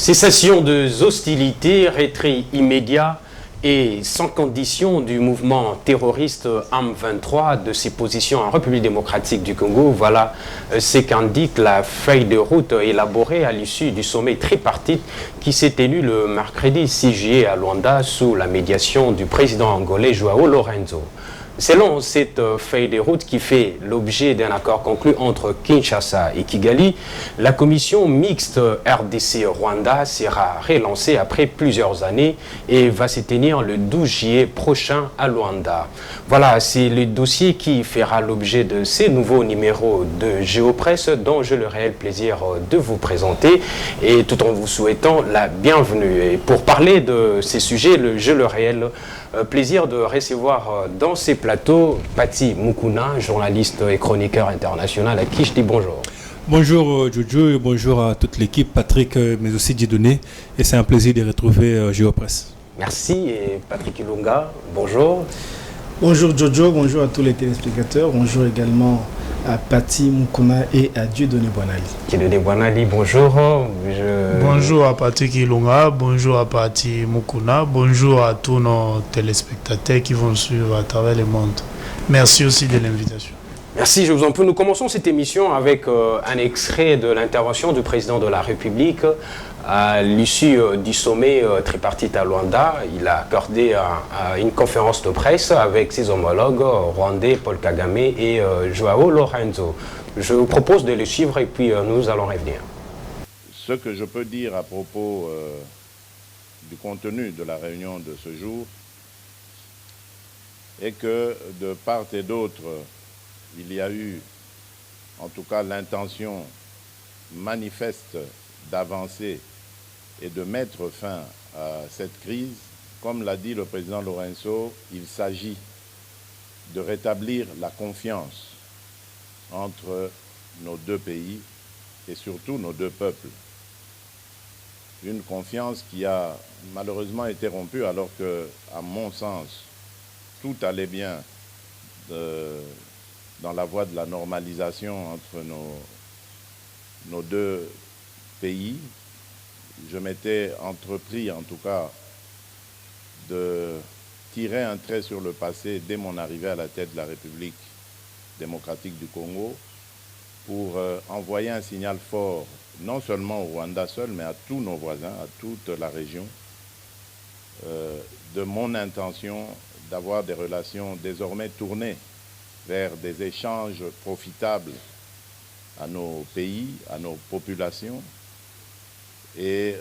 Cessation des hostilités, retrait immédiat et sans condition du mouvement terroriste M23 de ses positions en République démocratique du Congo. Voilà ce qu'indique la feuille de route élaborée à l'issue du sommet tripartite qui s'est tenu le mercredi 6 juillet à Luanda sous la médiation du président angolais João Lourenço. Selon cette feuille de route qui fait l'objet d'un accord conclu entre Kinshasa et Kigali, la commission mixte RDC-Rwanda sera relancée après plusieurs années et va se tenir le 12 juillet prochain à Luanda. Voilà, c'est le dossier qui fera l'objet de ces nouveaux numéros de Géopresse dont j'ai le réel plaisir de vous présenter et tout en vous souhaitant la bienvenue. Et pour parler de ces sujets, j'ai le réel plaisir de recevoir dans ces plateaux Pati Mukuna, journaliste et chroniqueur international à qui je dis bonjour. Bonjour Jojo et bonjour à toute l'équipe, Patrick mais aussi Dieudonné, et c'est un plaisir de retrouver Géopresse. Merci et Patrick Ilunga, bonjour. Bonjour Jojo, bonjour à tous les téléspectateurs, bonjour également à Pati Mukuna et à Dieudonné Boanali. Dieudonné Boanali, bonjour. Bonjour à Patrick Ilunga, bonjour à Pati Mukuna, bonjour à tous nos téléspectateurs qui vont suivre à travers le monde. Merci aussi de l'invitation. Merci, je vous en prie. Nous commençons cette émission avec un extrait de l'intervention du président de la République à l'issue du sommet tripartite à Luanda. Il a accordé une conférence de presse avec ses homologues rwandais Paul Kagame et João Lourenço. Je vous propose de le suivre et puis nous allons revenir. Ce que je peux dire à propos du contenu de la réunion de ce jour est que de part et d'autre, il y a eu en tout cas l'intention manifeste d'avancer et de mettre fin à cette crise. Comme l'a dit le président Lourenço, il s'agit de rétablir la confiance entre nos deux pays et surtout nos deux peuples. Une confiance qui a malheureusement été rompue alors que, à mon sens, tout allait bien dans la voie de la normalisation entre nos deux pays. Je m'étais entrepris, en tout cas, de tirer un trait sur le passé dès mon arrivée à la tête de la République démocratique du Congo pour envoyer un signal fort, non seulement au Rwanda seul, mais à tous nos voisins, à toute la région, de mon intention d'avoir des relations désormais tournées vers des échanges profitables à nos pays, à nos populations, et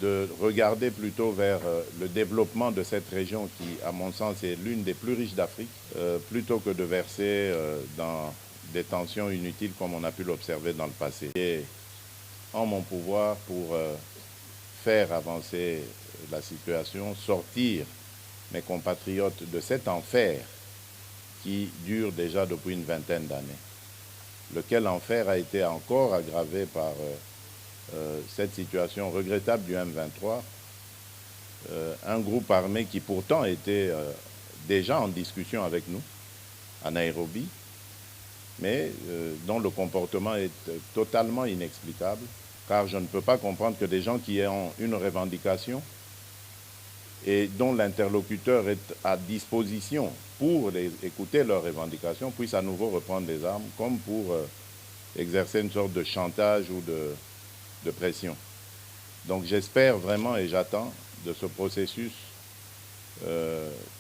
de regarder plutôt vers le développement de cette région qui, à mon sens, est l'une des plus riches d'Afrique, plutôt que de verser dans des tensions inutiles comme on a pu l'observer dans le passé. Et en mon pouvoir pour faire avancer la situation, sortir mes compatriotes de cet enfer qui dure déjà depuis une vingtaine d'années, lequel enfer a été encore aggravé par cette situation regrettable du M23, un groupe armé qui pourtant était déjà en discussion avec nous à Nairobi, mais dont le comportement est totalement inexplicable, car je ne peux pas comprendre que des gens qui ont une revendication et dont l'interlocuteur est à disposition pour écouter leurs revendications puissent à nouveau reprendre les armes, comme pour exercer une sorte de chantage ou de pression. Donc j'espère vraiment et j'attends de ce processus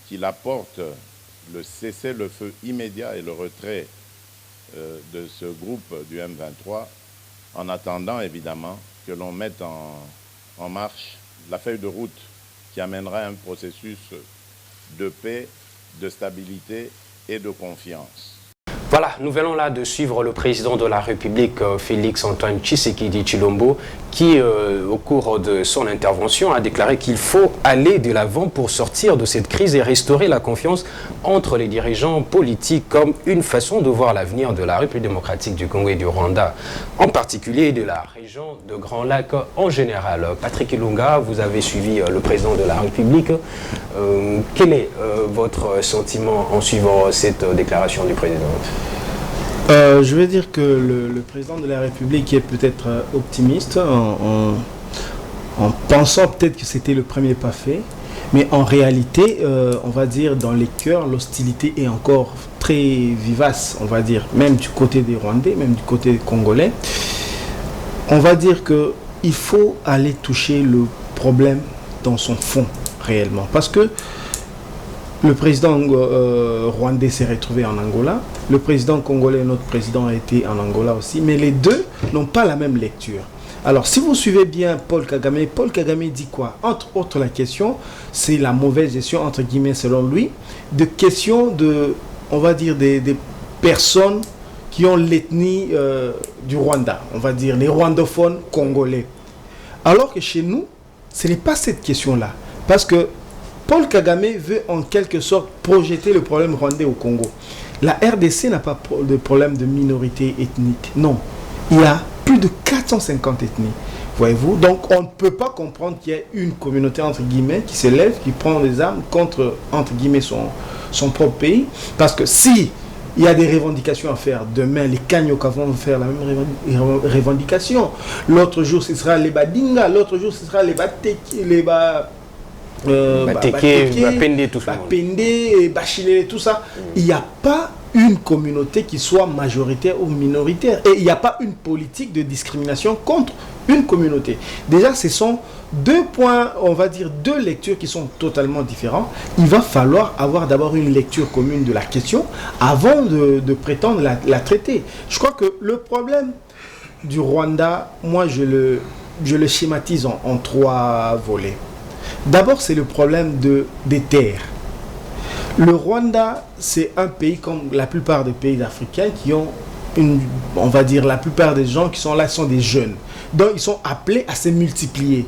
qu'il apporte le cessez-le-feu immédiat et le retrait de ce groupe du M23, en attendant évidemment que l'on mette en marche la feuille de route qui amènera un processus de paix, de stabilité et de confiance. Voilà, nous venons là de suivre le président de la République, Félix-Antoine Tshisekedi Tshilombo, qui, au cours de son intervention, a déclaré qu'il faut aller de l'avant pour sortir de cette crise et restaurer la confiance entre les dirigeants politiques comme une façon de voir l'avenir de la République démocratique du Congo et du Rwanda, en particulier de la région de Grand Lac en général. Patrick Ilunga, vous avez suivi le président de la République. Quel est votre sentiment en suivant cette déclaration du président ? Je vais dire que le président de la République est peut-être optimiste en pensant peut-être que c'était le premier pas fait. Mais en réalité, on va dire, dans les cœurs, l'hostilité est encore très vivace, on va dire, même du côté des Rwandais, même du côté des Congolais. On va dire qu'il faut aller toucher le problème dans son fond, réellement. Parce que le président rwandais s'est retrouvé en Angola, le président congolais, notre président, a été en Angola aussi, mais les deux n'ont pas la même lecture. Alors, si vous suivez bien Paul Kagame dit quoi? Entre autres, la question, c'est la mauvaise gestion, entre guillemets, selon lui, de questions de, on va dire, des personnes qui ont l'ethnie du Rwanda, on va dire, les rwandophones congolais. Alors que chez nous, ce n'est pas cette question-là. Parce que Paul Kagame veut en quelque sorte projeter le problème rwandais au Congo. La RDC n'a pas de problème de minorité ethnique. Non. Il y a plus de 450 ethnies. Voyez-vous? Donc on ne peut pas comprendre qu'il y ait une communauté, entre guillemets, qui s'élève, qui prend les armes contre, entre guillemets, son propre pays. Parce que si il y a des revendications à faire, demain les Kanyoka vont faire la même revendication. L'autre jour ce sera les Badinga, l'autre jour ce sera les Bateki, les Bapende, tout ça. Bapende, Bachilé, tout ça. Il n'y a pas une communauté qui soit majoritaire ou minoritaire. Et il n'y a pas une politique de discrimination contre une communauté. Déjà, ce sont deux points, on va dire deux lectures qui sont totalement différentes. Il va falloir avoir d'abord une lecture commune de la question avant de prétendre la traiter. Je crois que le problème du Rwanda, moi je le schématise en trois volets. D'abord, c'est le problème des terres. Le Rwanda, c'est un pays comme la plupart des pays africains qui ont on va dire, la plupart des gens qui sont là sont des jeunes. Donc, ils sont appelés à se multiplier.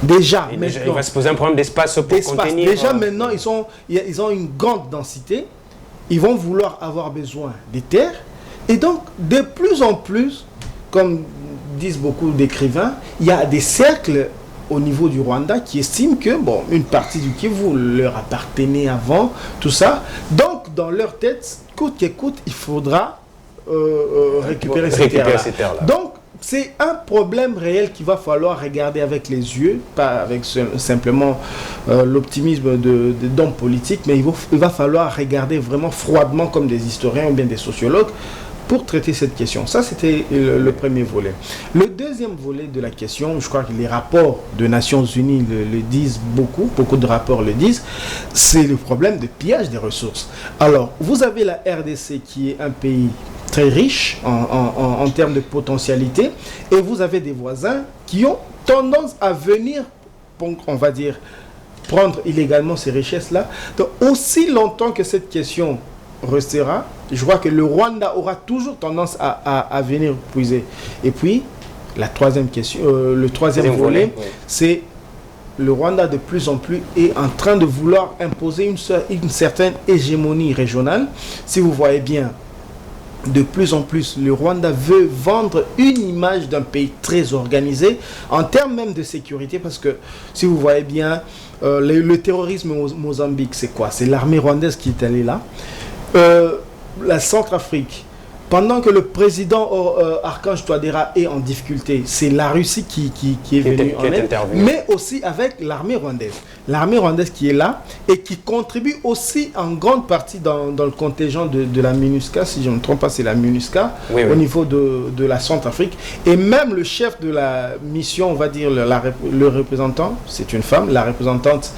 Déjà, il va se poser un problème d'espace pour contenir. Déjà, maintenant, ils ont une grande densité. Ils vont vouloir avoir besoin des terres. Et donc, de plus en plus, comme disent beaucoup d'écrivains, il y a des cercles au niveau du Rwanda qui estiment que, bon, une partie du Kivu leur appartenait avant, tout ça. Donc, dans leur tête, coûte que coûte, il faudra récupérer ces terres-là. Donc, c'est un problème réel qu'il va falloir regarder avec les yeux, pas avec simplement l'optimisme d'hommes politiques, mais il va falloir regarder vraiment froidement comme des historiens ou bien des sociologues pour traiter cette question. Ça, c'était le premier volet. Le deuxième volet de la question, je crois que les rapports des Nations Unies le disent beaucoup de rapports le disent, c'est le problème de pillage des ressources. Alors, vous avez la RDC qui est un pays très riche en termes de potentialité, et vous avez des voisins qui ont tendance à venir, on va dire, prendre illégalement ces richesses-là. Donc, aussi longtemps que cette question restera, je crois que le Rwanda aura toujours tendance à venir puiser. Et puis, la troisième question, le troisième volet, oui, c'est le Rwanda de plus en plus est en train de vouloir imposer une certaine hégémonie régionale. Si vous voyez bien, de plus en plus, le Rwanda veut vendre une image d'un pays très organisé, en termes même de sécurité, parce que si vous voyez bien, le terrorisme au Mozambique, c'est quoi? C'est l'armée rwandaise qui est allée là. La Centrafrique, pendant que le président Archange Touadéra est en difficulté, c'est la Russie qui est venue en aide, mais aussi avec l'armée rwandaise. L'armée rwandaise qui est là et qui contribue aussi en grande partie dans le contingent de la MINUSCA, si je ne me trompe pas, c'est la MINUSCA, oui, au niveau de la Centrafrique. Et même le chef de la mission, on va dire le représentant, c'est une femme, la représentante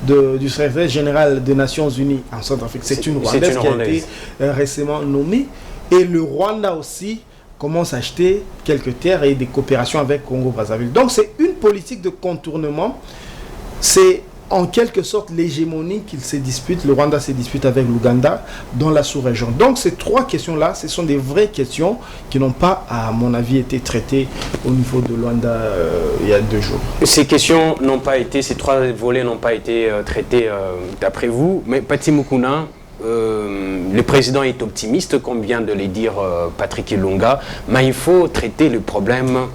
du secrétaire général des Nations Unies en Centrafrique, c'est une Rwandaise qui a été récemment nommée. Et le Rwanda aussi commence à acheter quelques terres et des coopérations avec Congo-Brazzaville. Donc c'est une politique de contournement. C'est en quelque sorte l'hégémonie qu'il se dispute. Le Rwanda se dispute avec l'Ouganda dans la sous-région. Donc ces trois questions-là, ce sont des vraies questions qui n'ont pas, à mon avis, été traitées au niveau de Rwanda il y a 2 jours. Ces questions n'ont pas été, ces 3 volets n'ont pas été traités d'après vous. Mais Pati Mukuna, le président est optimiste, comme vient de le dire Patrick Ilunga, mais il faut traiter le problème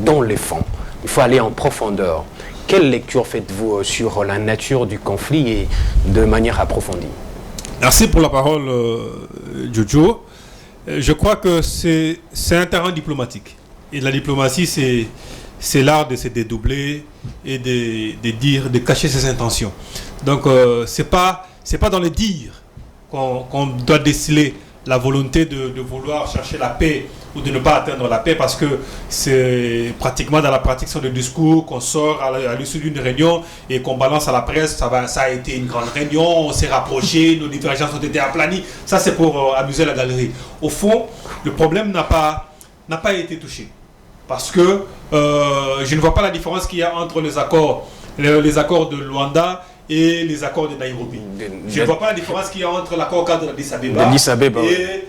dans les fonds. Il faut aller en profondeur. Quelle lecture faites-vous sur la nature du conflit et de manière approfondie? Merci pour la parole, Jojo. Je crois que c'est un terrain diplomatique. Et la diplomatie, c'est l'art de se dédoubler et de cacher ses intentions. Donc, c'est pas dans les dires qu'on doit déceler la volonté de vouloir chercher la paix ou de ne pas atteindre la paix, parce que c'est pratiquement dans la pratique sur le discours qu'on sort à l'issue d'une réunion et qu'on balance à la presse, ça a été une grande réunion, on s'est rapprochés, nos divergences ont été aplanies. Ça, c'est pour amuser la galerie. Au fond, le problème n'a pas été touché, parce que je ne vois pas la différence qu'il y a entre les accords de Luanda et les accords de Nairobi. Je ne vois pas la différence qu'il y a entre l'accord cadre d'Addis Abeba et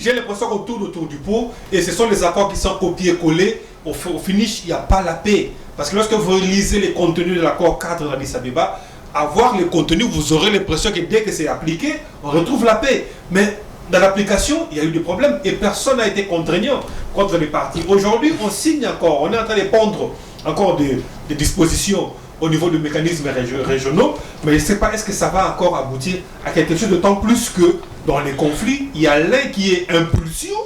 j'ai l'impression qu'on tourne autour du pot, et ce sont les accords qui sont copiés-collés. Au finish, il n'y a pas la paix. Parce que lorsque vous lisez les contenus de l'accord cadre d'Addis Abeba, à voir les contenus, vous aurez l'impression que dès que c'est appliqué, on retrouve la paix. Mais dans l'application, il y a eu des problèmes et personne n'a été contraignant contre les partis. Aujourd'hui, on signe encore, on est en train de pondre encore des dispositions au niveau des mécanismes régionaux, mais je ne sais pas, est-ce que ça va encore aboutir à quelque chose, d'autant plus que dans les conflits, il y a l'un qui est impulsion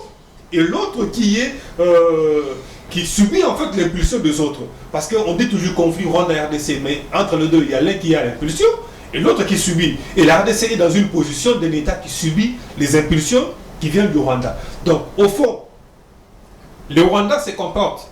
et l'autre qui subit en fait l'impulsion des autres. Parce qu'on dit toujours conflit Rwanda-RDC, mais entre les deux, il y a l'un qui a l'impulsion et l'autre qui subit. Et la RDC est dans une position d'un État qui subit les impulsions qui viennent du Rwanda. Donc, au fond, le Rwanda se comporte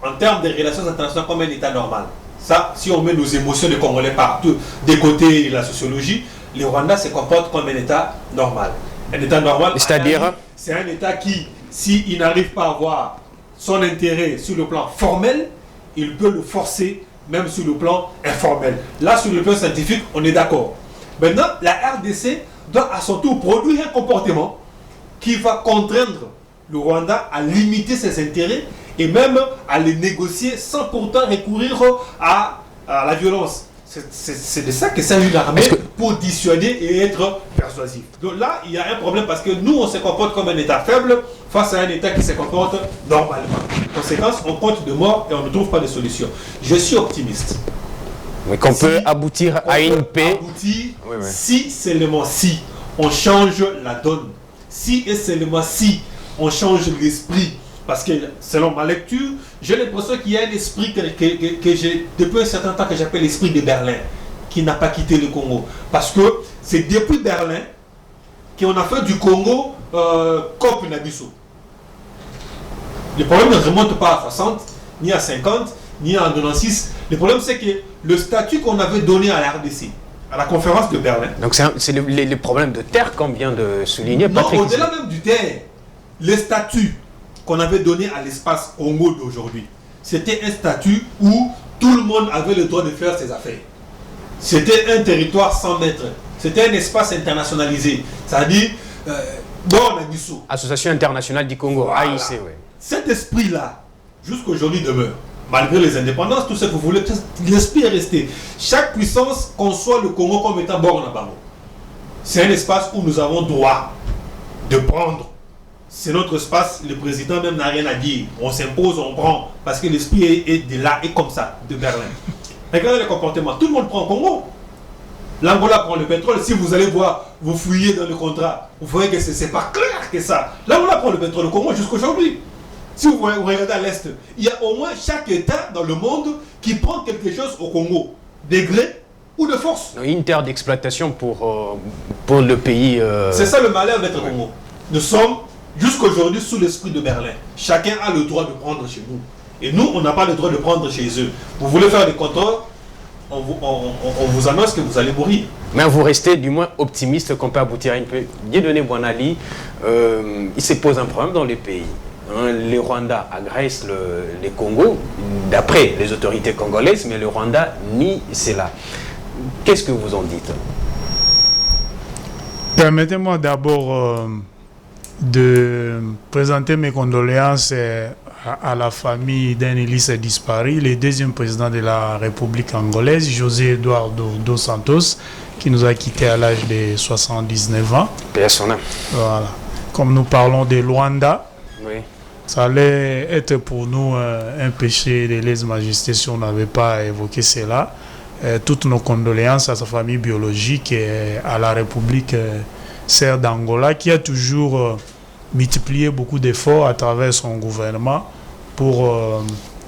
en termes de relations internationales comme un État normal. Ça, si on met nos émotions de Congolais partout, des côtés de la sociologie, le Rwanda se comporte comme un État normal. Un État normal, c'est-à-dire, c'est un État qui, s'il n'arrive pas à avoir son intérêt sur le plan formel, il peut le forcer même sur le plan informel. Là, sur le plan scientifique, on est d'accord. Maintenant, la RDC doit à son tour produire un comportement qui va contraindre le Rwanda à limiter ses intérêts et même à les négocier sans pourtant recourir à la violence. C'est de ça que s'agit l'armée, pour dissuader et être persuasif. Donc là, il y a un problème parce que nous, on se comporte comme un État faible face à un État qui se comporte normalement. Conséquence, on compte de morts et on ne trouve pas de solution. Je suis optimiste. Mais qu'on peut aboutir à une paix. Si seulement si on change la donne, si et seulement si on change l'esprit. Parce que selon ma lecture, j'ai l'impression qu'il y a un esprit que j'ai depuis un certain temps que j'appelle l'esprit de Berlin, qui n'a pas quitté le Congo. Parce que c'est depuis Berlin qu'on a fait du Congo COP Nabiso. Le problème ne remonte pas à 60, ni à 50, ni à 96. Le problème c'est que le statut qu'on avait donné à la RDC, à la conférence de Berlin. Donc c'est les problèmes de terre qu'on vient de souligner, Patrick. Non, au-delà même du terre, les statuts qu'on avait donné à l'espace Congo d'aujourd'hui, c'était un statut où tout le monde avait le droit de faire ses affaires. C'était un territoire sans maître. C'était un espace internationalisé. C'est-à-dire, Association internationale du Congo, voilà. AIC, oui. Cet esprit-là, jusqu'aujourd'hui demeure. Malgré les indépendances, tout ce que vous voulez, l'esprit est resté. Chaque puissance conçoit le Congo comme étant borne à Bango. C'est un espace où nous avons droit de prendre. C'est notre espace, le président même n'a rien à dire. On s'impose, on prend, parce que l'esprit est de là, et comme ça, de Berlin. Regardez le comportement, tout le monde prend au Congo. L'Angola prend le pétrole, si vous allez voir, vous fouillez dans le contrat, vous voyez que c'est pas clair que ça. L'Angola prend le pétrole au Congo jusqu'aujourd'hui. Si vous regardez à l'Est, il y a au moins chaque État dans le monde qui prend quelque chose au Congo, de gré ou de force. Une terre d'exploitation pour le pays... C'est ça le malheur d'être au Congo. Nous sommes jusqu'aujourd'hui sous l'esprit de Berlin. Chacun a le droit de prendre chez nous. Et nous, on n'a pas le droit de prendre chez eux. Vous voulez faire des contrôles, on vous annonce que vous allez mourir. Mais vous restez du moins optimiste qu'on peut aboutir à une paix. Dieudonné Bouanali, il se pose un problème dans les pays. Le Rwanda agresse les Congo, d'après les autorités congolaises, mais le Rwanda nie cela. Qu'est-ce que vous en dites? Permettez-moi d'abord de présenter mes condoléances à la famille d'un Élysée disparu, le deuxième président de la République angolaise, José Eduardo dos Santos, qui nous a quittés à l'âge de 79 ans. Voilà. Comme nous parlons de Luanda, oui. Ça allait être pour nous un péché de lèse-majesté si on n'avait pas évoqué cela. Toutes nos condoléances à sa famille biologique et à la République serbe d'Angola, qui a toujours multiplié beaucoup d'efforts à travers son gouvernement pour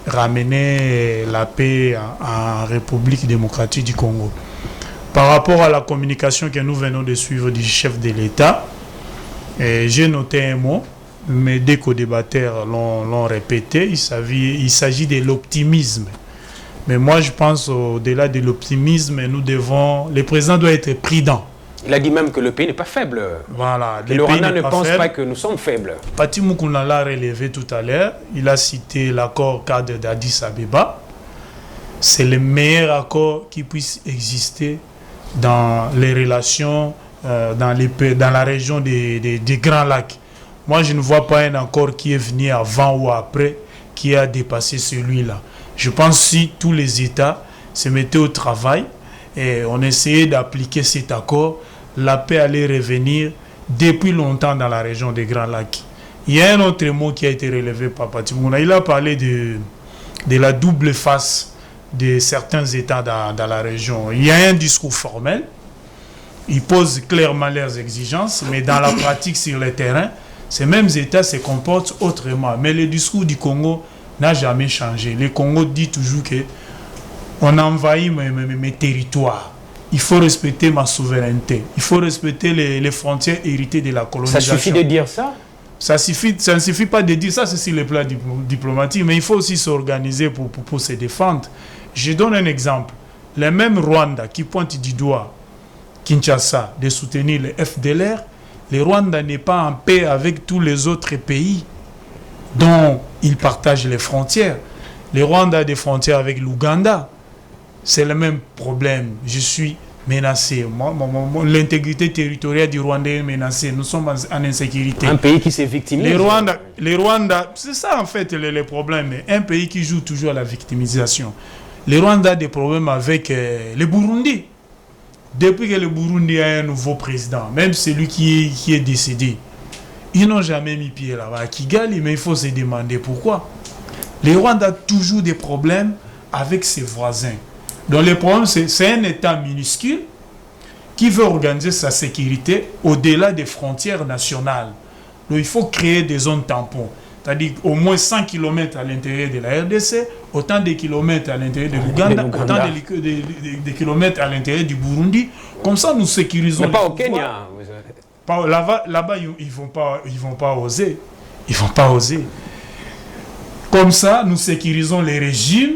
ramener la paix en République démocratique du Congo. Par rapport à la communication que nous venons de suivre du chef de l'État, j'ai noté un mot, mais dès qu'aux débatteurs l'ont répété, il s'agit de l'optimisme. Mais moi, je pense au-delà de l'optimisme, le président doit être prudent. Il a dit même que le pays n'est pas faible. Voilà. Le Rwanda ne pense pas que nous sommes faibles. Pati Mukuna l'a relevé tout à l'heure. Il a cité l'accord cadre d'Addis Abeba. C'est le meilleur accord qui puisse exister dans les relations dans la région des Grands Lacs. Moi, je ne vois pas un accord qui est venu avant ou après qui a dépassé celui-là. Je pense que si tous les États se mettaient au travail et on essayait d'appliquer cet accord, la paix allait revenir depuis longtemps dans la région des Grands Lacs. Il y a un autre mot qui a été relevé par Pati Mukuna. Il a parlé de la double face de certains États dans la région. Il y a un discours formel. Ils posent clairement leurs exigences, mais dans la pratique sur le terrain, ces mêmes États se comportent autrement. Mais le discours du Congo n'a jamais changé. Le Congo dit toujours que on envahit mes territoires. Il faut respecter ma souveraineté. Il faut respecter les frontières héritées de la colonisation. Ça suffit de dire ça? Ça ne suffit pas de dire ça, c'est sur le plan diplomatique, mais il faut aussi s'organiser pour se défendre. Je donne un exemple. Le même Rwanda qui pointe du doigt Kinshasa de soutenir le FDLR, le Rwanda n'est pas en paix avec tous les autres pays dont il partage les frontières. Le Rwanda a des frontières avec l'Ouganda. C'est le même problème. Je suis menacé. L'intégrité territoriale du Rwanda est menacée. Nous sommes en insécurité. Un pays qui s'est victimisé. Les Rwanda, c'est ça en fait le problème. Un pays qui joue toujours à la victimisation. Le Rwanda a des problèmes avec le Burundi. Depuis que le Burundi a un nouveau président, même celui qui est décédé, ils n'ont jamais mis pied là-bas à Kigali, mais il faut se demander pourquoi. Le Rwanda a toujours des problèmes avec ses voisins. Donc le problème, c'est un État minuscule qui veut organiser sa sécurité au-delà des frontières nationales. Donc il faut créer des zones tampons. C'est-à-dire au moins 100 km à l'intérieur de la RDC, autant de kilomètres à l'intérieur de l'Ouganda, autant de kilomètres à l'intérieur du Burundi. Comme ça, nous sécurisons. Mais pas au Kenya. Là-bas, ils vont pas oser. Ils vont pas oser. Comme ça, nous sécurisons les régimes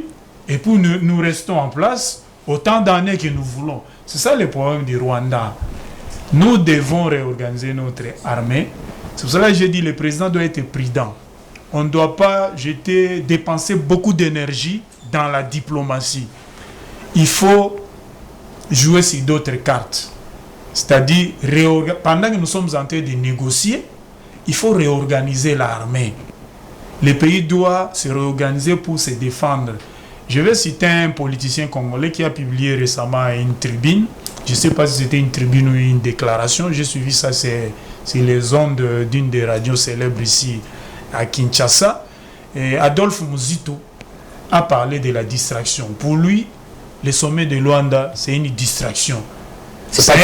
et puis nous restons en place autant d'années que nous voulons. C'est ça le problème du Rwanda. Nous devons réorganiser notre armée. C'est pour cela que j'ai dit que le président doit être prudent. On ne doit pas dépenser beaucoup d'énergie dans la diplomatie. Il faut jouer sur d'autres cartes. C'est-à-dire, pendant que nous sommes en train de négocier, il faut réorganiser l'armée. Le pays doit se réorganiser pour se défendre. Je vais citer un politicien congolais qui a publié récemment une tribune. Je ne sais pas si c'était une tribune ou une déclaration. J'ai suivi ça, c'est les ondes d'une des radios célèbres ici à Kinshasa. Et Adolphe Muzito a parlé de la distraction. Pour lui, le sommet de Luanda, c'est une distraction. C'est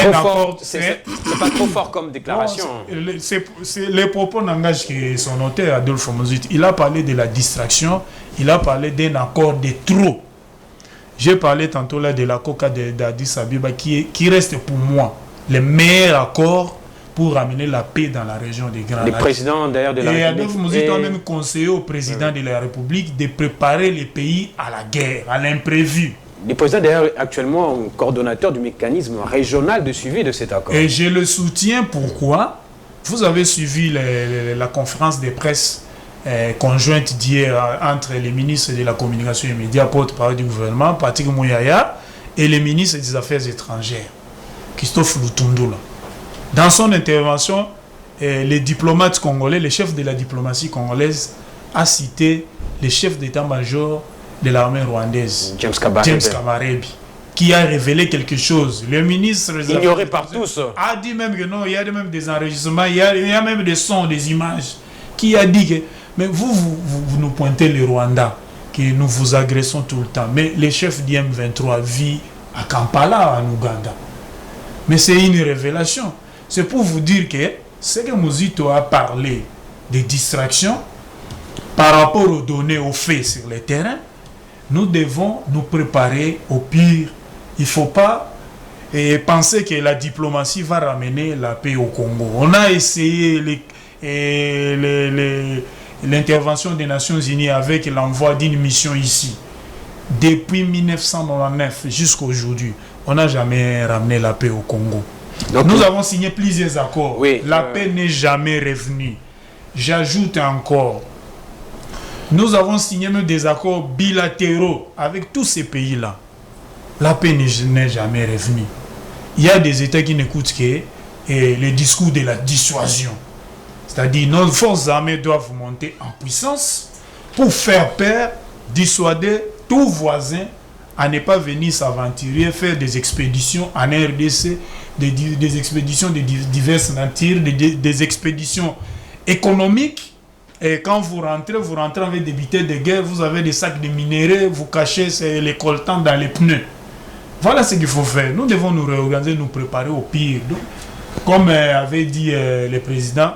pas trop fort comme déclaration. Les propos n'engagent que son auteur, Adolphe Muzito. Il a parlé de la distraction, il a parlé d'un accord de trop. J'ai parlé tantôt là de l'accord d'Addis Abeba qui reste pour moi le meilleur accord pour ramener la paix dans la région des Grands Lacs. Le président d'ailleurs de la République. Et Adolphe Muzito a même conseillé au président de la République de préparer les pays à la guerre, à l'imprévu. Le président d'ailleurs actuellement coordonnateur du mécanisme régional de suivi de cet accord. Et je le soutiens. Pourquoi? Vous avez suivi la conférence de presse conjointe d'hier entre les ministres de la communication et des médias, porte-parole du gouvernement, Patrick Mouyaya, et les ministres des Affaires étrangères, Christophe Lutundula. Dans son intervention, les diplomates congolais, le chef de la diplomatie congolaise, a cité le chef d'état-major de l'armée rwandaise, James Kabarebe, qui a révélé quelque chose. Le ministre ignoré par tous a dit même que non, il y a même des enregistrements, il y a même des sons, des images, qui a dit que mais vous nous pointez le Rwanda, que nous vous agressons tout le temps. Mais le chef du M23 vit à Kampala, en Ouganda. Mais c'est une révélation. C'est pour vous dire que ce que Muzito a parlé des distractions, par rapport aux données, aux faits sur le terrain, nous devons nous préparer au pire. Il ne faut pas penser que la diplomatie va ramener la paix au Congo. On a essayé l'intervention des Nations Unies avec l'envoi d'une mission ici. Depuis 1999 jusqu'à aujourd'hui, on n'a jamais ramené la paix au Congo. Donc, nous avons signé plusieurs accords. Oui, la paix n'est jamais revenue. J'ajoute encore, nous avons signé même des accords bilatéraux avec tous ces pays-là. La paix n'est jamais revenue. Il y a des États qui n'écoutent que le discours de la dissuasion. C'est-à-dire, nos forces armées doivent monter en puissance pour faire peur, dissuader tout voisin à ne pas venir s'aventurer, faire des expéditions en RDC, des expéditions de diverses natures, des expéditions économiques. Et quand vous rentrez avec des butelles de guerre, vous avez des sacs de minerais, vous cachez les coltans dans les pneus. Voilà ce qu'il faut faire. Nous devons nous réorganiser, nous préparer au pire. Donc, comme avait dit le président,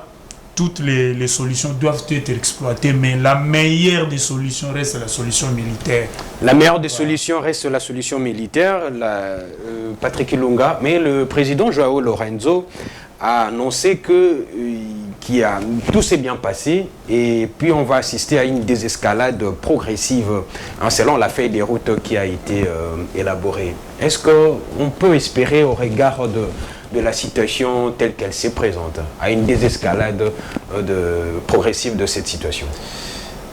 toutes les solutions doivent être exploitées, mais la meilleure des solutions reste la solution militaire. La meilleure des solutions reste la solution militaire, Patrick Ilunga, mais le président Joao Lorenzo a annoncé que tout s'est bien passé et puis on va assister à une désescalade progressive selon la feuille des routes qui a été élaborée. Est-ce qu'on peut espérer au regard de la situation telle qu'elle se présente, à une désescalade progressive de cette situation?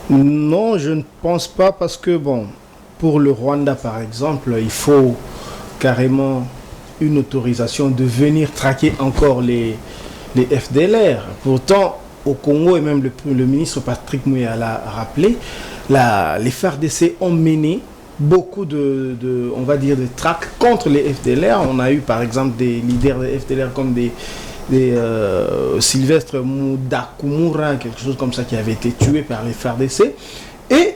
Non, je ne pense pas parce que, bon, pour le Rwanda par exemple, il faut carrément une autorisation de venir traquer encore les FDLR. Pourtant, au Congo, et même le ministre Patrick Mouya l'a rappelé, les FARDC ont mené beaucoup on va dire, de traques contre les FDLR. On a eu par exemple des leaders des FDLR comme des Sylvestre Moudakumura, quelque chose comme ça, qui avait été tué par les FARDC. Et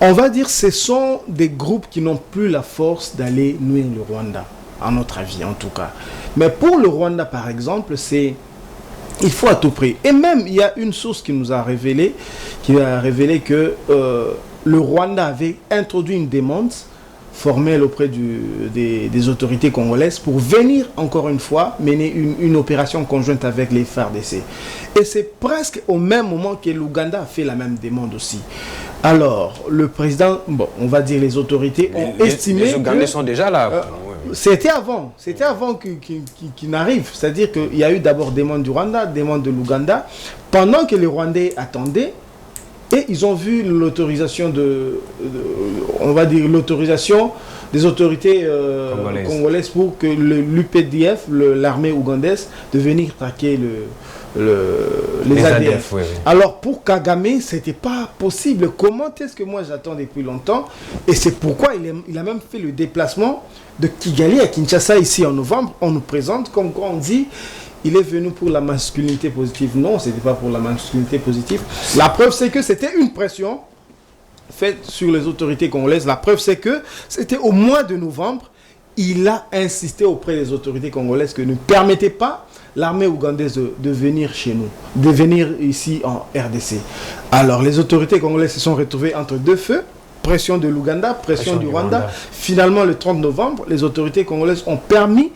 on va dire ce sont des groupes qui n'ont plus la force d'aller nuire le Rwanda, à notre avis en tout cas. Mais pour le Rwanda par exemple, il faut à tout prix. Et même il y a une source qui nous a révélé que le Rwanda avait introduit une demande formelle auprès des autorités congolaises pour venir encore une fois mener une opération conjointe avec les FARDC. Et c'est presque au même moment que l'Ouganda a fait la même demande aussi. Alors, le président, bon, on va dire les autorités ont estimé les Ougandais sont déjà là. C'était avant qu'il n'arrive. C'est-à-dire qu'il y a eu d'abord demande du Rwanda, demande de l'Ouganda. Pendant que les Rwandais attendaient, et ils ont vu l'autorisation on va dire l'autorisation des autorités congolaises pour que l'UPDF, l'armée ougandaise, de venir traquer les ADF. Oui. Alors pour Kagame, c'était pas possible. Comment est-ce que moi j'attends depuis longtemps? Et c'est pourquoi il a même fait le déplacement de Kigali à Kinshasa ici en novembre. On nous présente comme quoi on dit il est venu pour la masculinité positive. Non, ce n'était pas pour la masculinité positive. La preuve, c'est que c'était une pression faite sur les autorités congolaises. La preuve, c'est que c'était au mois de novembre. Il a insisté auprès des autorités congolaises que ne permettez pas l'armée ougandaise de venir chez nous, de venir ici en RDC. Alors, les autorités congolaises se sont retrouvées entre deux feux. Pression de l'Ouganda, pression du Rwanda. Finalement, le 30 novembre, les autorités congolaises ont permis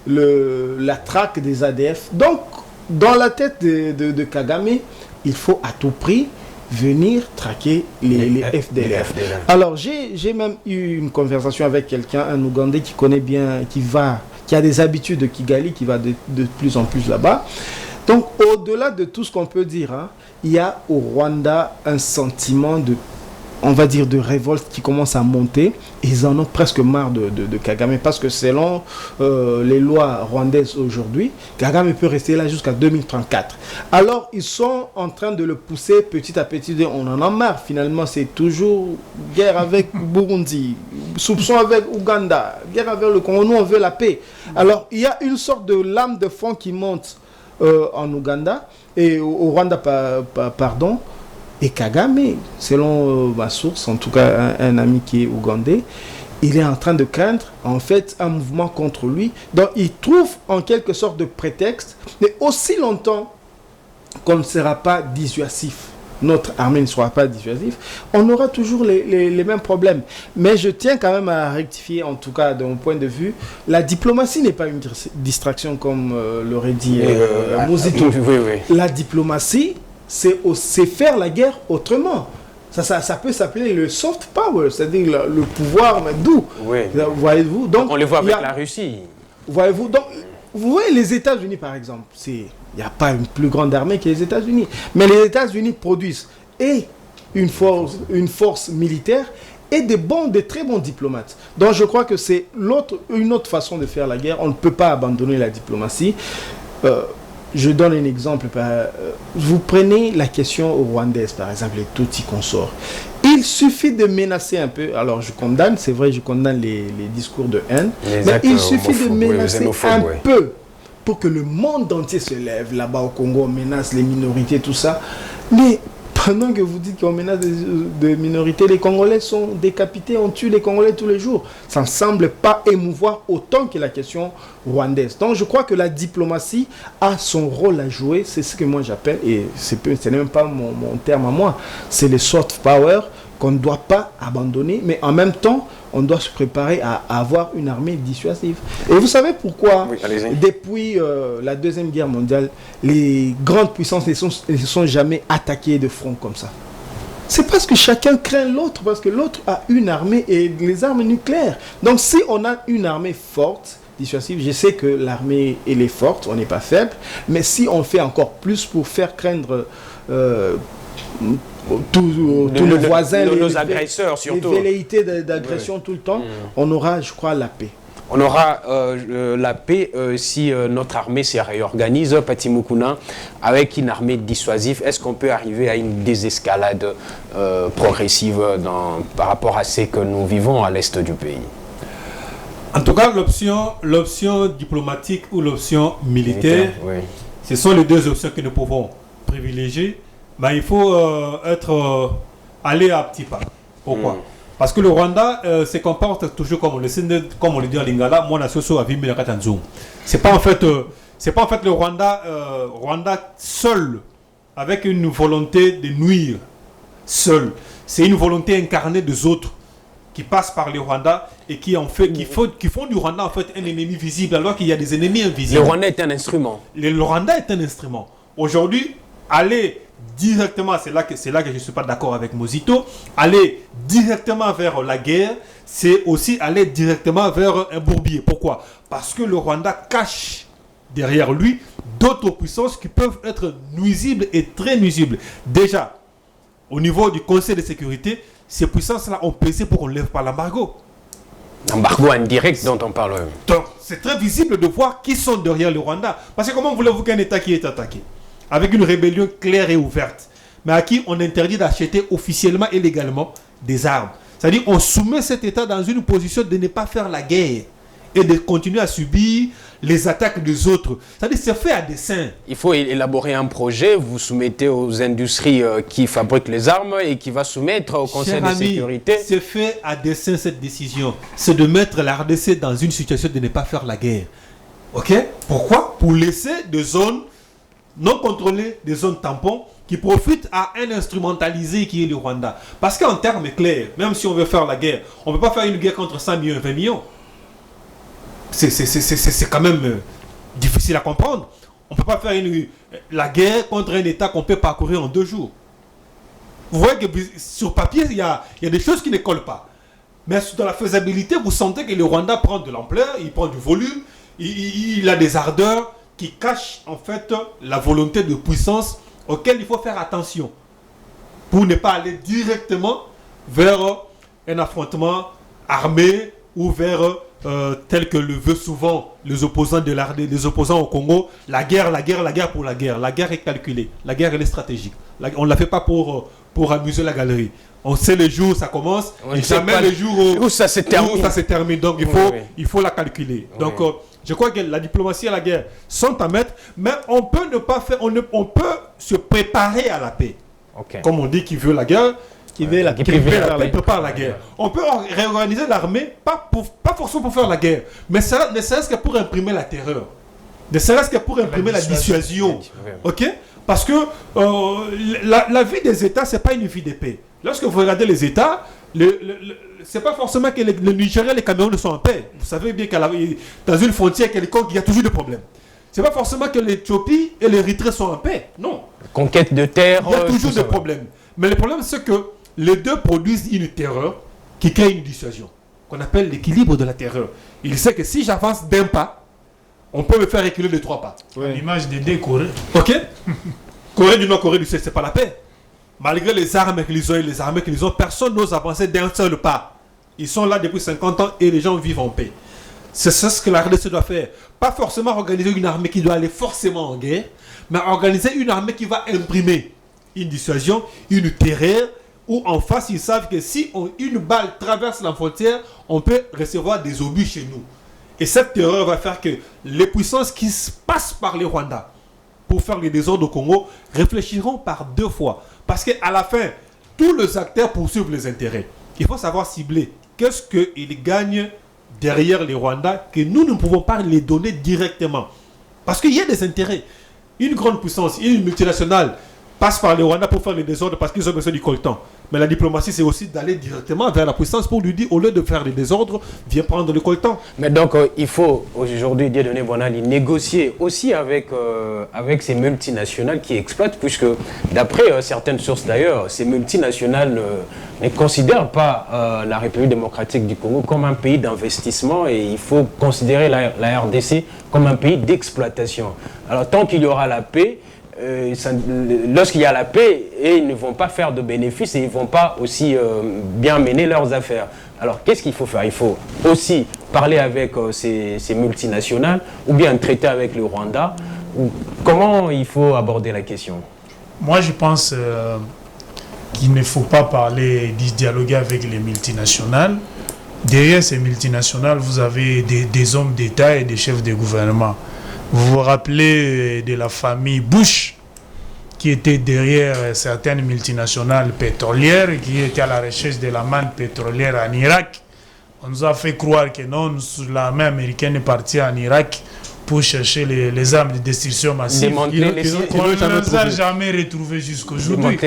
la traque des ADF. Donc, dans la tête de Kagame, il faut à tout prix venir traquer les FDLR. Alors, j'ai même eu une conversation avec quelqu'un, un Ougandais qui connaît bien, qui a des habitudes de Kigali, qui va de plus en plus là-bas. Donc, au-delà de tout ce qu'on peut dire, il y a au Rwanda un sentiment on va dire de révolte qui commence à monter. Ils en ont presque marre de Kagame parce que selon les lois rwandaises aujourd'hui, Kagame peut rester là jusqu'à 2034. Alors ils sont en train de le pousser petit à petit. On en a marre. Finalement, c'est toujours guerre avec Burundi, soupçon avec Ouganda, guerre avec le Congo. Nous, on veut la paix. Alors il y a une sorte de lame de fond qui monte en Ouganda et au Rwanda, pardon. Et Kagame, selon ma source, en tout cas un ami qui est ougandais, il est en train de craindre en fait un mouvement contre lui. Donc il trouve en quelque sorte de prétexte, mais aussi longtemps qu'on ne sera pas dissuasif notre armée ne sera pas dissuasive, on aura toujours les mêmes problèmes. Mais je tiens quand même à rectifier, en tout cas de mon point de vue, la diplomatie n'est pas une distraction comme l'aurait dit Mosito. La diplomatie, c'est faire la guerre autrement. Ça peut s'appeler le soft power, c'est-à-dire le pouvoir doux. Oui. Voyez-vous, donc, on le voit avec la Russie. Voyez-vous, donc, vous voyez les États-Unis par exemple, il n'y a pas une plus grande armée que les États-Unis. Mais les États-Unis produisent une force militaire et de très bons diplomates. Donc je crois que c'est une autre façon de faire la guerre. On ne peut pas abandonner la diplomatie. Je donne un exemple. Vous prenez la question rwandaise, par exemple, les Tutsis consorts. Il suffit de menacer un peu. Alors je condamne, c'est vrai, je condamne les discours de haine. Mais il suffit de menacer un peu pour que le monde entier se lève. Là-bas au Congo, on menace les minorités, tout ça. Mais pendant que vous dites qu'on menace des minorités, les Congolais sont décapités, on tue les Congolais tous les jours. Ça ne semble pas émouvoir autant que la question rwandaise. Donc je crois que la diplomatie a son rôle à jouer, c'est ce que moi j'appelle, et ce n'est même pas mon terme à moi, c'est le soft power qu'on ne doit pas abandonner, mais en même temps, on doit se préparer à avoir une armée dissuasive. Et vous savez pourquoi, depuis la Deuxième Guerre mondiale, les grandes puissances ne se sont jamais attaquées de front comme ça? C'est parce que chacun craint l'autre, parce que l'autre a une armée et les armes nucléaires. Donc si on a une armée forte, dissuasive, je sais que l'armée elle est forte, on n'est pas faible, mais si on fait encore plus pour faire craindre tous nos voisins, nos agresseurs surtout, les velléités d'agression tout le temps, on aura, je crois, la paix. On aura la paix si notre armée se réorganise, Pati Mukuna, avec une armée dissuasive. Est-ce qu'on peut arriver à une désescalade progressive par rapport à ce que nous vivons à l'est du pays? En tout cas, l'option diplomatique ou l'option militaire, ce sont les deux options que nous pouvons privilégier. Mais il faut aller à petits pas. Pourquoi? Parce que le Rwanda se comporte toujours comme on le dit en lingala, moi la soso a vu la katanzou. C'est pas en fait le Rwanda seul avec une volonté de nuire seul. C'est une volonté incarnée des autres qui passent par le Rwanda et qui font du Rwanda en fait un ennemi visible alors qu'il y a des ennemis invisibles. Le Rwanda est un instrument. Le Rwanda est un instrument. Aujourd'hui, aller directement, c'est là que je ne suis pas d'accord avec Mosito, aller directement vers la guerre, c'est aussi aller directement vers un bourbier. Pourquoi? Parce que le Rwanda cache derrière lui d'autres puissances qui peuvent être nuisibles et très nuisibles. Déjà, au niveau du Conseil de sécurité, ces puissances-là ont pesé pour qu'on ne lève pas l'embargo. L'embargo indirect dont on parle. Donc, c'est très visible de voir qui sont derrière le Rwanda. Parce que comment voulez-vous qu'un État qui est attaqué avec une rébellion claire et ouverte, mais à qui on interdit d'acheter officiellement et légalement des armes. C'est-à-dire on soumet cet État dans une position de ne pas faire la guerre et de continuer à subir les attaques des autres. C'est-à-dire c'est fait à dessein. Il faut élaborer un projet, vous soumettez aux industries qui fabriquent les armes et qui va soumettre au Conseil de sécurité. C'est fait à dessein cette décision. C'est de mettre la RDC dans une situation de ne pas faire la guerre. Ok? Pourquoi? Pour laisser des zones non contrôlées, des zones tampons qui profitent à un instrumentalisé qui est le Rwanda. Parce qu'en termes clairs, même si on veut faire la guerre, on ne peut pas faire une guerre contre 100 millions et 20 millions. C'est quand même difficile à comprendre. On ne peut pas faire la guerre contre un État qu'on peut parcourir en 2 jours. Vous voyez que sur papier, il y a des choses qui ne collent pas. Mais dans la faisabilité, vous sentez que le Rwanda prend de l'ampleur, il prend du volume, il a des ardeurs qui cachent en fait la volonté de puissance auquel il faut faire attention pour ne pas aller directement vers un affrontement armé ou vers tel que le veut souvent les opposants de l'ARD, les opposants au Congo, la guerre pour la guerre. La guerre est calculée, la guerre elle est stratégique. On ne la fait pas pour amuser la galerie. On sait le jour où ça commence et jamais le jour où ça se termine. Donc il faut la calculer. Donc je crois que la diplomatie et la guerre sont à mettre, mais on peut ne pas faire, on peut se préparer à la paix. Okay. Comme on dit qui veut la guerre, qui prépare la guerre. On peut réorganiser l'armée, pas forcément pour faire la guerre, mais ne serait-ce que pour imprimer la terreur, ne serait-ce que pour imprimer la dissuasion. Ok? Parce que la vie des États, ce n'est pas une vie de paix. Lorsque vous regardez les États, c'est pas forcément que le Nigeria et les Cameroun sont en paix. Vous savez bien que dans une frontière quelconque, il y a toujours des problèmes. C'est pas forcément que l'Éthiopie et l'Érythrée sont en paix. Non. Conquête de terre. Il y a toujours des problèmes. Mais le problème, c'est que les deux produisent une terreur qui crée une dissuasion, qu'on appelle l'équilibre de la terreur. Il sait que si j'avance d'un pas, on peut me faire reculer de 3 pas. Ouais. L'image des deux Corées. Ok. Corée du Nord, Corée du Sud, c'est pas la paix. Malgré les armes qu'ils ont et les armées qu'ils ont, personne n'ose avancer d'un seul pas. Ils sont là depuis 50 ans et les gens vivent en paix. C'est ce que la RDC doit faire. Pas forcément organiser une armée qui doit aller forcément en guerre, mais organiser une armée qui va imprimer une dissuasion, une terreur, où en face ils savent que si une balle traverse la frontière, on peut recevoir des obus chez nous. Et cette terreur va faire que les puissances qui passent par les Rwandais pour faire les désordres au Congo réfléchiront par 2 fois. Parce qu'à la fin, tous les acteurs poursuivent les intérêts. Il faut savoir cibler. Qu'est-ce qu'ils gagnent derrière les Rwandais que nous ne pouvons pas les donner directement. Parce qu'il y a des intérêts. Une grande puissance, une multinationale passe par les Rwandais pour faire les désordres parce qu'ils ont besoin du coltan. Mais la diplomatie, c'est aussi d'aller directement vers la puissance pour lui dire, au lieu de faire les désordres, viens prendre le coltan. Mais donc, il faut aujourd'hui, Dieudonné Bonali, négocier aussi avec ces multinationales qui exploitent, puisque d'après certaines sources d'ailleurs, ces multinationales ne considèrent pas la République démocratique du Congo comme un pays d'investissement et il faut considérer la RDC comme un pays d'exploitation. Alors, tant qu'il y aura la paix, lorsqu'il y a la paix, ils ne vont pas faire de bénéfices et ils ne vont pas aussi bien mener leurs affaires. Alors, qu'est-ce qu'il faut faire? Il faut aussi parler avec ces multinationales ou bien traiter avec le Rwanda. Comment il faut aborder la question? Moi, je pense qu'il ne faut pas dialoguer avec les multinationales. Derrière ces multinationales, vous avez des hommes d'État et des chefs de gouvernement. Vous vous rappelez de la famille Bush qui était derrière certaines multinationales pétrolières qui étaient à la recherche de la manne pétrolière en Irak. On nous a fait croire que non, l'armée américaine est partie en Irak pour chercher les armes de destruction massive. On ne les a jamais retrouvées jusqu'aujourd'hui.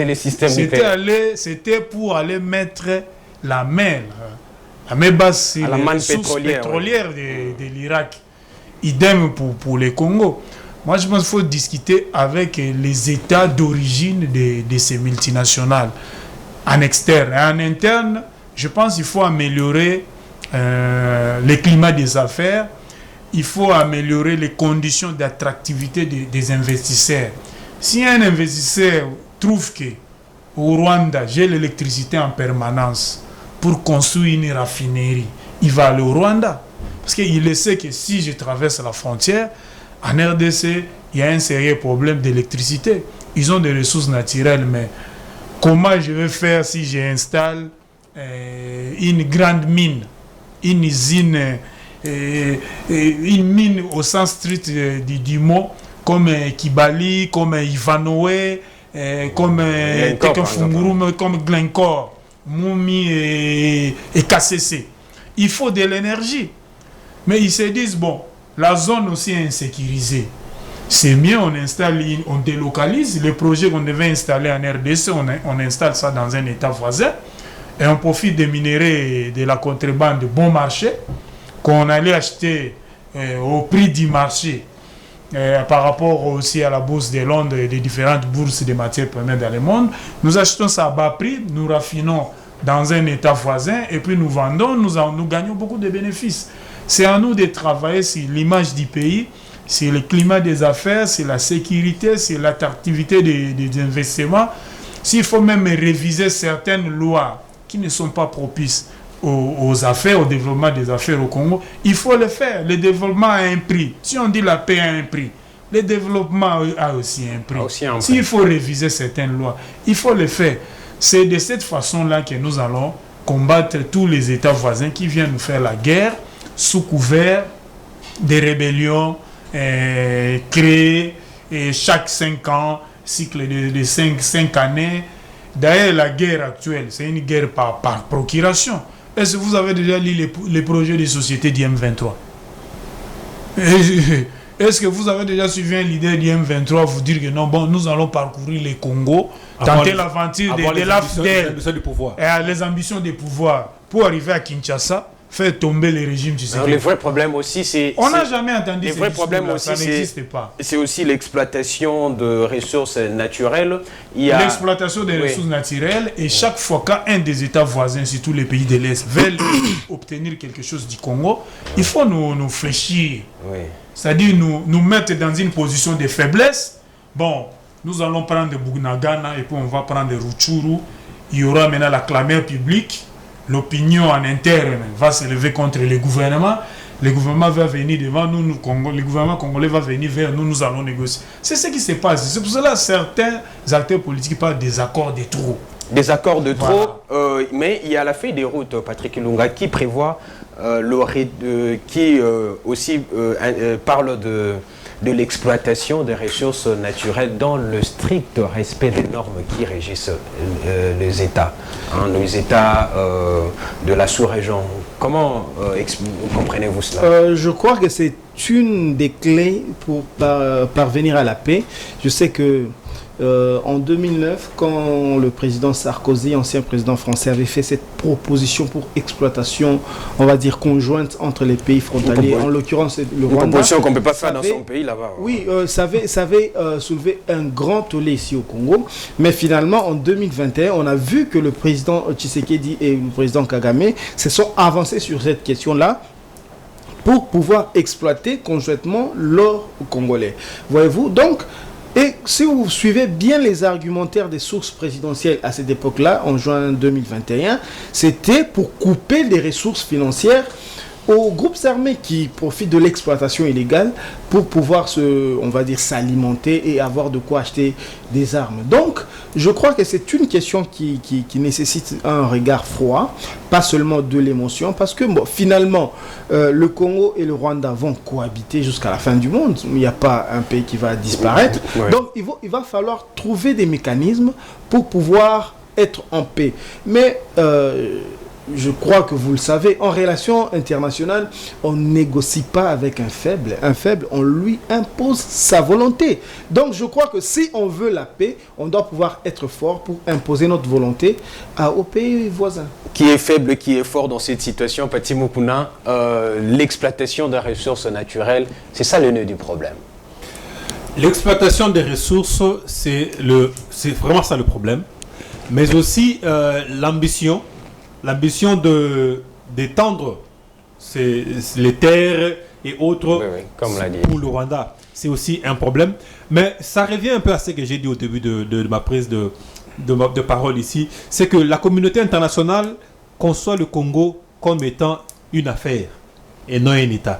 C'était pour aller mettre la main basse sur les sources pétrolières de l'Irak. Idem pour le Congo. Moi, je pense qu'il faut discuter avec les États d'origine de ces multinationales en externe. Et en interne, je pense qu'il faut améliorer le climat des affaires. Il faut améliorer les conditions d'attractivité des investisseurs. Si un investisseur trouve qu'au Rwanda, j'ai l'électricité en permanence pour construire une raffinerie, il va aller au Rwanda. Parce qu'il sait que si je traverse la frontière, en RDC, il y a un sérieux problème d'électricité. Ils ont des ressources naturelles, mais comment je vais faire si j'installe une grande mine, une usine, une mine au sens strict du mot, comme Kibali, comme Ivanoé, comme Tekenfungurum, comme Glencore, Moumi et KCC. Il faut de l'énergie. Mais ils se disent, bon, la zone aussi est insécurisée. C'est mieux, on délocalise les projets qu'on devait installer en RDC, on installe ça dans un État voisin et on profite des minéraux de la contrebande de bon marché qu'on allait acheter au prix du marché par rapport aussi à la bourse de Londres et des différentes bourses de matières premières dans le monde. Nous achetons ça à bas prix, nous raffinons dans un État voisin et puis nous vendons, nous gagnons beaucoup de bénéfices. C'est à nous de travailler sur l'image du pays, sur le climat des affaires, sur la sécurité, sur l'attractivité des investissements. S'il faut même réviser certaines lois qui ne sont pas propices aux affaires, au développement des affaires au Congo, il faut le faire. Le développement a un prix. Si on dit la paix a un prix, le développement a aussi un prix. S'il faut réviser certaines lois, il faut le faire. C'est de cette façon-là que nous allons combattre tous les États voisins qui viennent nous faire la guerre sous couvert des rébellions créées chaque 5 ans, cycle de 5 années. D'ailleurs, la guerre actuelle, c'est une guerre par procuration. Est-ce que vous avez déjà lu les projets des sociétés du M23 Est-ce que vous avez déjà suivi un leader du M23 vous dire que non, bon, nous allons parcourir les Congo, tenter l'aventure de l'AFDEL, les ambitions de pouvoir pour arriver à Kinshasa, faire tomber les régimes du Le vrai problème aussi, c'est... On n'a jamais entendu le vrai problème aussi, ça n'existe pas. C'est aussi l'exploitation de ressources naturelles. L'exploitation des ressources naturelles, et chaque fois qu'un des États voisins, surtout les pays de l'Est, veulent obtenir quelque chose du Congo, il faut nous fléchir. Oui. C'est-à-dire nous mettre dans une position de faiblesse. Bon, nous allons prendre Bunagana et puis on va prendre Rutshuru. Il y aura maintenant la clameur publique. L'opinion en interne va se lever contre le gouvernement. Le gouvernement va venir devant nous, le gouvernement congolais va venir vers nous, nous allons négocier. C'est ce qui se passe. C'est pour cela que certains acteurs politiques parlent des accords de trop. Des accords de trop, mais il y a la feuille des routes, Patrick Ilunga, qui prévoit, aussi parle de l'exploitation des ressources naturelles dans le strict respect des normes qui régissent les États, les États de la sous-région. Comment comprenez-vous cela? Je crois que c'est une des clés pour parvenir à la paix. Je sais que en 2009, quand le président Sarkozy, ancien président français, avait fait cette proposition pour exploitation, on va dire conjointe entre les pays frontaliers, en l'occurrence le Rwanda. Une proposition qu'on ne peut pas faire dans son pays là-bas. Oui, ça avait soulevé un grand tollé ici au Congo. Mais finalement, en 2021, on a vu que le président Tshisekedi et le président Kagame se sont avancés sur cette question-là pour pouvoir exploiter conjointement l'or congolais. Voyez-vous, donc... Et si vous suivez bien les argumentaires des sources présidentielles à cette époque-là, en juin 2021, c'était pour couper des ressources financières aux groupes armés qui profitent de l'exploitation illégale pour pouvoir on va dire, s'alimenter et avoir de quoi acheter des armes. Donc, je crois que c'est une question qui nécessite un regard froid, pas seulement de l'émotion, parce que bon, finalement, le Congo et le Rwanda vont cohabiter jusqu'à la fin du monde. Il n'y a pas un pays qui va disparaître. Ouais. Donc, il va falloir trouver des mécanismes pour pouvoir être en paix. Mais... je crois que vous le savez, en relation internationale, on ne négocie pas avec un faible. Un faible, on lui impose sa volonté. Donc je crois que si on veut la paix, on doit pouvoir être fort pour imposer notre volonté aux pays voisins. Qui est faible, qui est fort dans cette situation, Pati Mukuna, l'exploitation des ressources naturelles, c'est ça le nœud du problème. L'exploitation des ressources, c'est vraiment ça le problème. Mais aussi l'ambition d'étendre les terres et autres comme l'a dit. Pour le Rwanda, c'est aussi un problème. Mais ça revient un peu à ce que j'ai dit au début de ma prise de parole ici. C'est que la communauté internationale conçoit le Congo comme étant une affaire et non un État.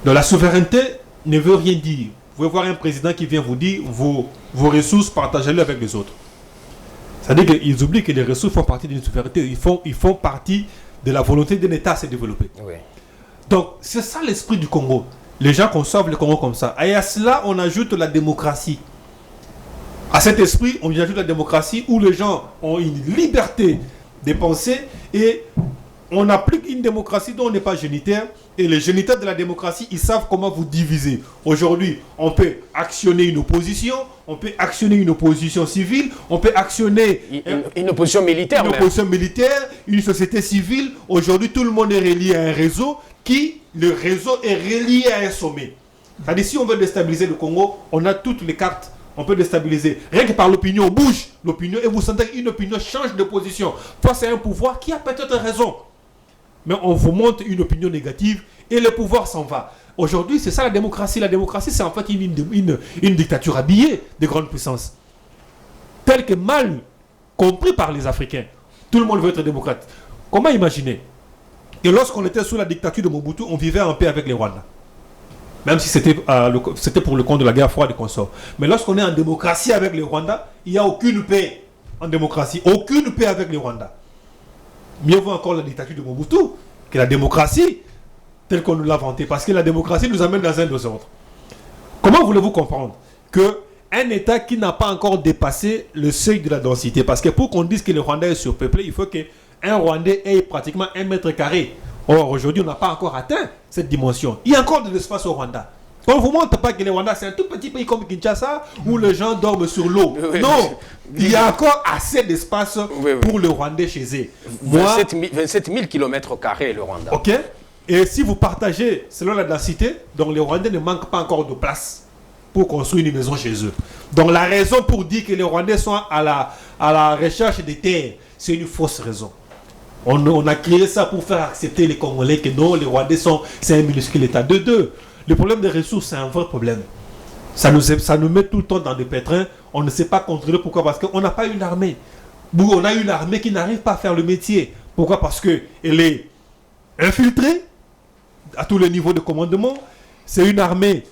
Donc la souveraineté ne veut rien dire. Vous pouvez voir un président qui vient vous dire vos ressources, partagez-les avec les autres. C'est-à-dire qu'ils oublient que les ressources font partie d'une souveraineté. Ils font partie de la volonté d'un État à se développer. Oui. Donc, c'est ça l'esprit du Congo. Les gens conçoivent le Congo comme ça. Et à cela, on ajoute la démocratie. À cet esprit, on ajoute la démocratie où les gens ont une liberté de penser et on applique une démocratie dont on n'est pas génitaire. Et les génitaires de la démocratie, ils savent comment vous diviser. Aujourd'hui, on peut actionner une opposition, on peut actionner une opposition civile, on peut actionner une opposition militaire. Une opposition militaire, une société civile. Aujourd'hui, tout le monde est relié à un réseau le réseau est relié à un sommet. C'est-à-dire, si on veut déstabiliser le Congo, on a toutes les cartes. On peut déstabiliser. Rien que par l'opinion, on bouge l'opinion et vous sentez qu'une opinion change de position. Face à un pouvoir qui a peut-être raison. Mais on vous montre une opinion négative et le pouvoir s'en va. Aujourd'hui, c'est ça la démocratie. La démocratie, c'est en fait une dictature habillée de grandes puissances. Telle que mal compris par les Africains. Tout le monde veut être démocrate. Comment imaginer que lorsqu'on était sous la dictature de Mobutu, on vivait en paix avec les Rwandais? Même si c'était pour le compte de la guerre froide et consorts. Mais lorsqu'on est en démocratie avec les Rwandais, il n'y a aucune paix en démocratie. Aucune paix avec les Rwandais. Mieux vaut encore la dictature de Mobutu que la démocratie telle qu'on nous l'a vantée. Parce que la démocratie nous amène dans un désordre. Comment voulez-vous comprendre qu'un État qui n'a pas encore dépassé le seuil de la densité, parce que pour qu'on dise que le Rwanda est surpeuplé, il faut qu'un Rwandais ait pratiquement 1 mètre carré. Or, aujourd'hui, on n'a pas encore atteint cette dimension. Il y a encore de l'espace au Rwanda. On ne vous montre pas que le Rwanda, c'est un tout petit pays comme Kinshasa où les gens dorment sur l'eau. Non, il y a encore assez d'espace pour le Rwandais chez eux. 27 000 km² le Rwanda. Ok. Et si vous partagez selon la densité, donc les Rwandais ne manquent pas encore de place pour construire une maison chez eux. Donc la raison pour dire que les Rwandais sont à la recherche des terres, c'est une fausse raison. On a créé ça pour faire accepter les Congolais que non, les Rwandais c'est un minuscule État. De deux, le problème des ressources, c'est un vrai problème. Ça nous met tout le temps dans des pétrins. On ne sait pas contrôler. Pourquoi? Parce qu'on n'a pas une armée. On a une armée qui n'arrive pas à faire le métier. Pourquoi? Parce qu'elle est infiltrée à tous les niveaux de commandement. C'est une armée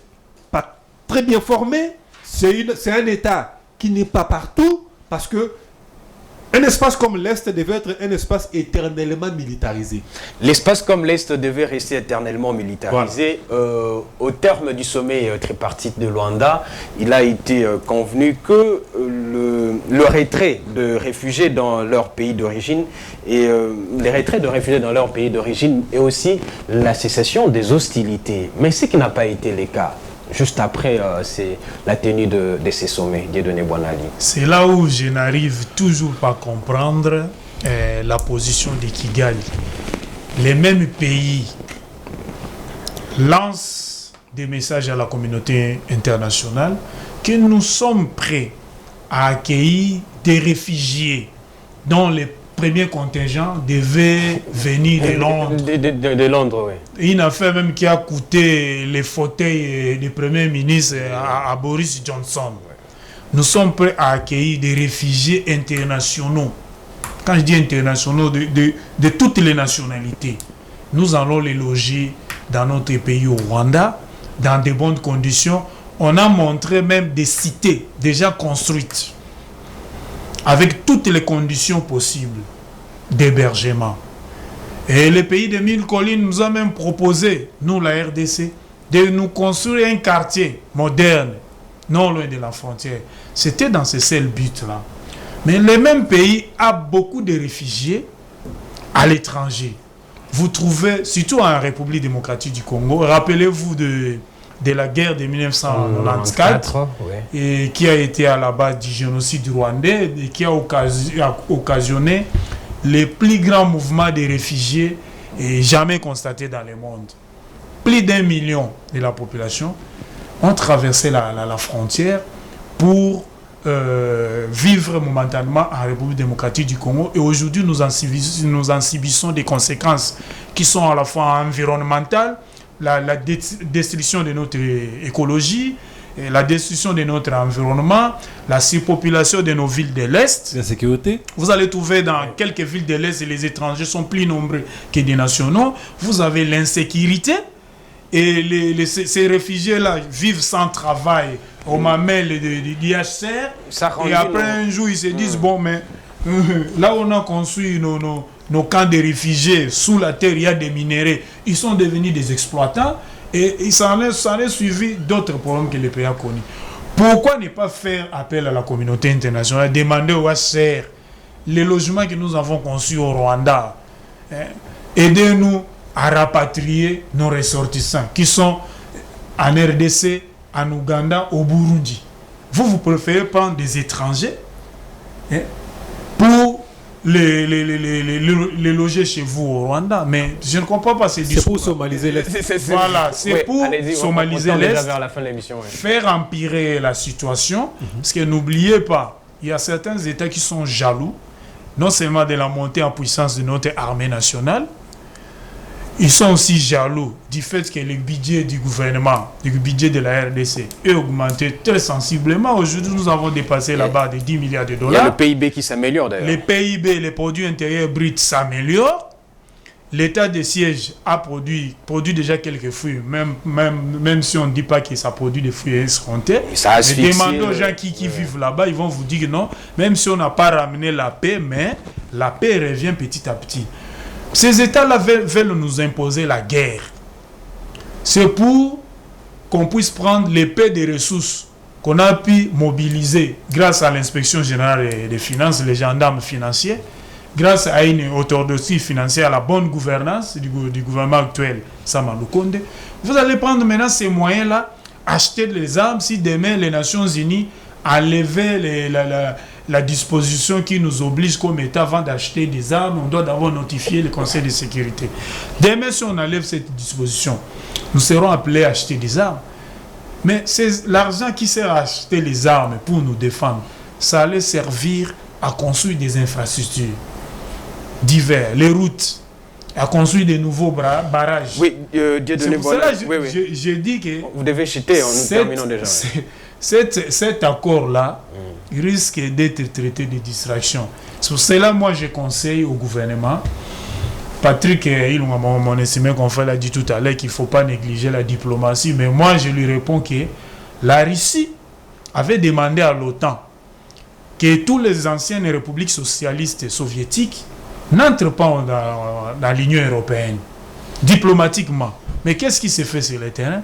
pas très bien formée. C'est un État qui n'est pas partout. Parce que un espace comme l'Est devait être un espace éternellement militarisé. L'espace comme l'Est devait rester éternellement militarisé. Voilà. Au terme du sommet tripartite de Luanda, il a été convenu que le retrait de réfugiés dans leur pays d'origine et les retraits de réfugiés dans leur pays d'origine et aussi la cessation des hostilités. Mais ce qui n'a pas été le cas. Juste après, c'est la tenue de ces sommets, Dieudonné Bouanali. C'est là où je n'arrive toujours pas à comprendre la position de Kigali. Les mêmes pays lancent des messages à la communauté internationale que nous sommes prêts à accueillir des réfugiés dont les premier contingent devait venir de Londres. De Londres, oui. Une affaire même qui a coûté les fauteuils du Premier ministre à Boris Johnson. Nous sommes prêts à accueillir des réfugiés internationaux. Quand je dis internationaux, de toutes les nationalités. Nous allons les loger dans notre pays au Rwanda, dans de bonnes conditions. On a montré même des cités déjà construites, avec toutes les conditions possibles d'hébergement. Et le pays de Mille Collines nous a même proposé, nous la RDC, de nous construire un quartier moderne, non loin de la frontière. C'était dans ce seul but-là. Mais le même pays a beaucoup de réfugiés à l'étranger. Vous trouvez, surtout en République démocratique du Congo, rappelez-vous de la guerre de 1994, et qui a été à la base du génocide rwandais et qui a occasionné les plus grands mouvements de réfugiés jamais constatés dans le monde. Plus d'1 million de la population ont traversé la frontière pour vivre momentanément en République démocratique du Congo. Et aujourd'hui, nous en subissons des conséquences qui sont à la fois environnementales, la destruction de notre écologie, la destruction de notre environnement, la surpopulation de nos villes de l'Est. La sécurité. Vous allez trouver dans quelques villes de l'Est, les étrangers sont plus nombreux que des nationaux. Vous avez l'insécurité et ces réfugiés-là vivent sans travail au mamelles de l'IHCR. Et après un jour, ils se disent, bon, mais là on a construit nos camps de réfugiés, sous la terre, il y a des minéraux. Ils sont devenus des exploitants et ça en est suivi d'autres problèmes que le pays a connus. Pourquoi ne pas faire appel à la communauté internationale, demander au HCR les logements que nous avons conçus au Rwanda, aidez-nous à rapatrier nos ressortissants qui sont en RDC, en Ouganda, au Burundi. Vous préférez prendre des étrangers pour les loger chez vous au Rwanda, mais je ne comprends pas ces discours. C'est pour somaliser l'Est. Voilà, c'est pour somaliser l'Est, faire faire empirer la situation, parce que n'oubliez pas, il y a certains États qui sont jaloux, non seulement de la montée en puissance de notre armée nationale, ils sont aussi jaloux du fait que le budget du gouvernement, le budget de la RDC est augmenté très sensiblement. Aujourd'hui, nous avons dépassé la barre de 10 milliards de dollars. Il y a le PIB qui s'améliore d'ailleurs. Le PIB, les produits intérieurs bruts s'améliorent. L'état de siège a produit déjà quelques fruits, même si on ne dit pas que ça produit des fruits escomptés. Mais demandez aux gens qui vivent là-bas, ils vont vous dire que non, même si on n'a pas ramené la paix, mais la paix revient petit à petit. Ces États-là veulent nous imposer la guerre. C'est pour qu'on puisse prendre l'épée des ressources qu'on a pu mobiliser grâce à l'inspection générale des finances, les gendarmes financiers, grâce à une orthodoxie financière, à la bonne gouvernance du gouvernement actuel, Sama Lukonde. Vous allez prendre maintenant ces moyens-là acheter les armes si demain les Nations Unies enlevaient la disposition qui nous oblige comme État avant d'acheter des armes, on doit d'abord notifier le Conseil de sécurité. Demain, si on enlève cette disposition, nous serons appelés à acheter des armes. Mais c'est l'argent qui sert à acheter les armes pour nous défendre. Ça allait servir à construire des infrastructures diverses, les routes, à construire des nouveaux barrages. Oui, Dieudonné Boilard. C'est pour cela que je dis que... Vous devez chuter, nous terminons déjà. Cet accord-là risque d'être traité de distraction. C'est pour cela moi je conseille au gouvernement, Patrick, mon estimé confrère l'a dit tout à l'heure, qu'il ne faut pas négliger la diplomatie, mais moi je lui réponds que la Russie avait demandé à l'OTAN que tous les anciennes républiques socialistes soviétiques n'entrent pas dans l'Union européenne, diplomatiquement. Mais qu'est-ce qui s'est fait sur le terrain?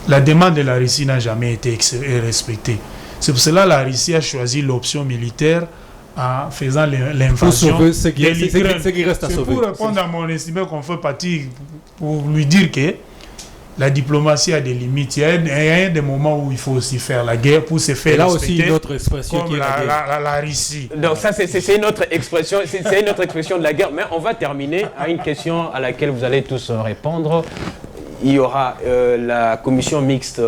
La demande de la Russie n'a jamais été respectée. C'est pour cela que la Russie a choisi l'option militaire en faisant l'invasion de l'Ukraine. C'est pour répondre à mon estimé qu'on fait partie, pour lui dire que la diplomatie a des limites. Il y a des moments où il faut aussi faire la guerre pour se faire respecter. Là aussi, une autre expression comme qui est la Russie. Donc ça, c'est une autre expression, c'est une autre expression de la guerre. Mais on va terminer à une question à laquelle vous allez tous répondre. Il y aura la commission mixte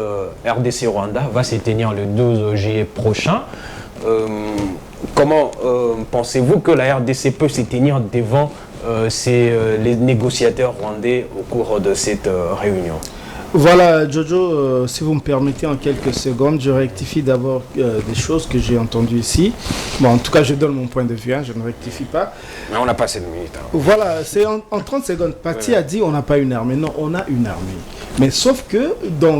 RDC-Rwanda va se tenir le 12 juillet prochain. Comment pensez-vous que la RDC peut se tenir devant les négociateurs rwandais au cours de cette réunion? Voilà, Jojo, si vous me permettez en quelques secondes, je rectifie d'abord des choses que j'ai entendues ici. Bon, en tout cas, je donne mon point de vue, je ne rectifie pas. Mais on n'a pas 7 minutes. Voilà, c'est en 30 secondes. Patti a dit on n'a pas une armée. Non, on a une armée. Mais sauf que,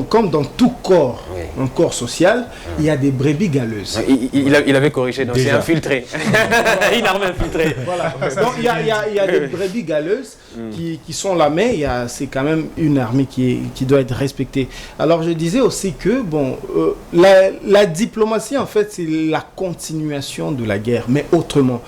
comme dans tout corps, un corps social, il y a des brebis galeuses. Il avait corrigé, donc c'est infiltré. Une armée infiltrée. Voilà. Donc il y a des brebis galeuses qui sont là, mais c'est quand même une armée qui doit être respectée. Alors je disais aussi que la diplomatie, en fait, c'est la continuation de la guerre, mais autrement.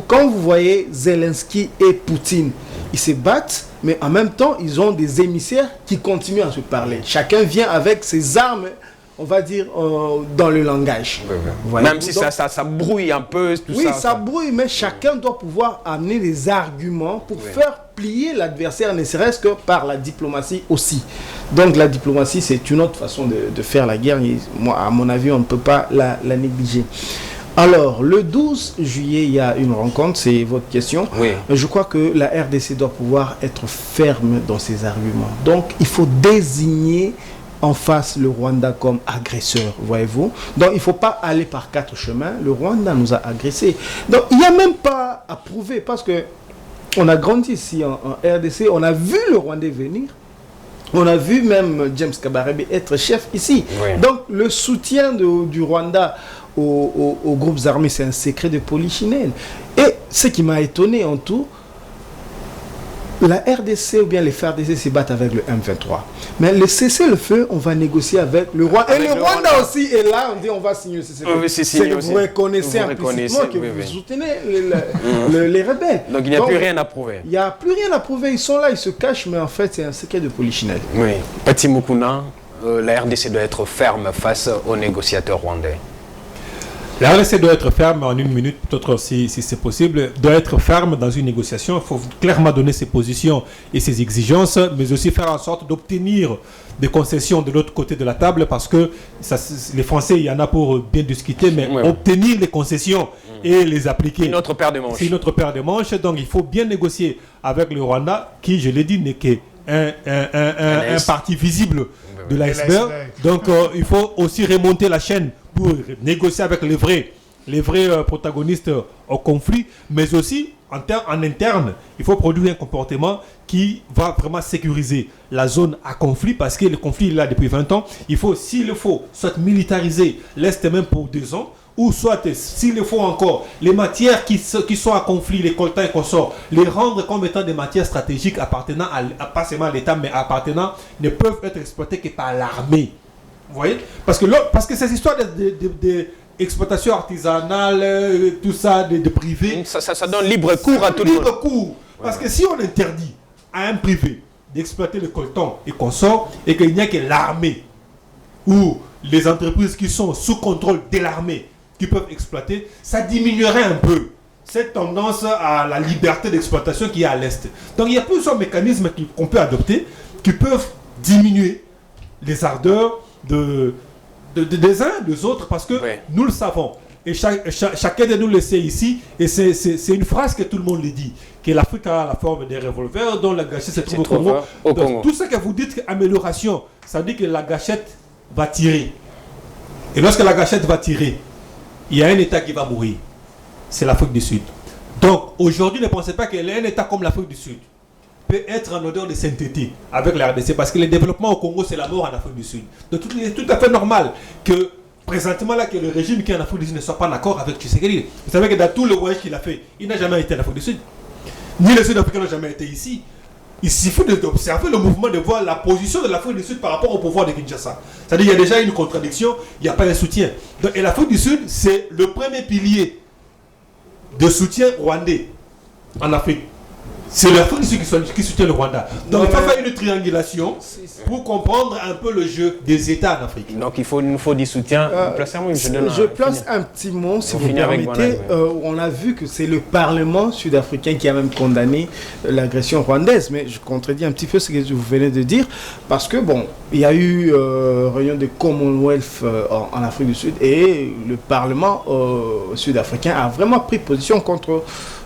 Quand vous voyez Zelensky et Poutine, ils se battent, mais en même temps, ils ont des émissaires qui continuent à se parler. Chacun vient avec ses armes, on va dire, dans le langage. Même si ça brouille un peu, tout ça. Oui, ça brouille, mais chacun doit pouvoir amener des arguments pour faire plier l'adversaire, ne serait-ce que par la diplomatie aussi. Donc la diplomatie, c'est une autre façon de faire la guerre. Et moi, à mon avis, on ne peut pas la négliger. Alors, le 12 juillet, il y a une rencontre, c'est votre question. Oui. Je crois que la RDC doit pouvoir être ferme dans ses arguments. Donc, il faut désigner en face le Rwanda comme agresseur, voyez-vous. Donc, il ne faut pas aller par 4 chemins. Le Rwanda nous a agressés. Donc, il n'y a même pas à prouver parce que on a grandi ici en RDC, on a vu le Rwandais venir. On a vu même James Kabarebe être chef ici. Oui. Donc, le soutien du Rwanda aux groupes armés, c'est un secret de polichinelle. Et ce qui m'a étonné en tout, la RDC ou bien les FARDC se battent avec le M23. Mais le cessez-le-feu, on va négocier avec le Rwanda. Et le Rwanda aussi est là, on dit on va signer le cessez-le-feu. C'est que vous reconnaissez implicitement que vous soutenez les rebelles. Donc il n'y a plus rien à prouver. Il n'y a plus rien à prouver. Ils sont là, ils se cachent, mais en fait c'est un secret de polichinelle. Oui. Patti Mukuna, la RDC doit être ferme face aux négociateurs rwandais. La RDC doit être ferme en une minute, peut-être si c'est possible, doit être ferme dans une négociation. Il faut clairement donner ses positions et ses exigences, mais aussi faire en sorte d'obtenir des concessions de l'autre côté de la table, parce que les Français, il y en a pour bien discuter, mais obtenir les concessions et les appliquer. C'est une autre paire de manches. C'est une autre paire de manches, donc il faut bien négocier avec le Rwanda, qui, je l'ai dit, n'est qu'un parti visible de l'iceberg. Donc il faut aussi remonter la chaîne pour négocier avec les vrais protagonistes au conflit, mais aussi en interne, il faut produire un comportement qui va vraiment sécuriser la zone à conflit, parce que le conflit est là depuis 20 ans. Il faut, s'il le faut, soit militariser l'Est même pour 2 ans, ou soit, s'il le faut encore, les matières qui sont à conflit, les coltans et consorts, les rendre comme étant des matières stratégiques appartenant pas seulement à l'État, mais appartenant, ne peuvent être exploitées que par l'armée. Vous voyez, parce que ces histoires d'exploitation artisanale, tout ça, de privé, ça donne libre cours à tout le monde. Libre cours. Parce que si on interdit à un privé d'exploiter le coltan et consorts, et qu'il n'y a que l'armée ou les entreprises qui sont sous contrôle de l'armée, qui peuvent exploiter, ça diminuerait un peu cette tendance à la liberté d'exploitation qui est à l'Est. Donc il y a plusieurs mécanismes qu'on peut adopter qui peuvent diminuer les ardeurs des uns des autres, parce que nous le savons. Et chacun de nous le sait ici, et c'est une phrase que tout le monde le dit, que l'Afrique a la forme des revolvers, dont la gâchette se trouve au Congo. Donc, tout ce que vous dites, amélioration, ça dit que la gâchette va tirer. Et lorsque la gâchette va tirer, il y a un État qui va mourir. C'est l'Afrique du Sud. Donc, aujourd'hui, ne pensez pas qu'un État comme l'Afrique du Sud peut être en odeur de sainteté avec la RDC, parce que le développement au Congo, c'est la mort en Afrique du Sud. Donc, il est tout à fait normal que, présentement, là, que le régime qui est en Afrique du Sud ne soit pas d'accord avec Tshisekedi. Vous savez que dans tout le voyage qu'il a fait, il n'a jamais été en Afrique du Sud. Ni les Sud-Africains n'ont jamais été ici. Il suffit d'observer le mouvement, de voir la position de l'Afrique du Sud par rapport au pouvoir de Kinshasa. C'est-à-dire qu'il y a déjà une contradiction, il n'y a pas de soutien. Donc, et l'Afrique du Sud, c'est le premier pilier de soutien rwandais en Afrique. C'est l'Afrique du Sud qui soutient le Rwanda. Donc il faut faire une triangulation pour comprendre un peu le jeu des États en Afrique. Donc il nous faut du soutien. Je place un petit mot, si vous permettez. On a vu que c'est le Parlement sud-africain qui a même condamné l'agression rwandaise. Mais je contredis un petit peu ce que vous venez de dire. Parce que, bon, il y a eu réunion de Commonwealth en Afrique du Sud. Et le Parlement sud-africain a vraiment pris position contre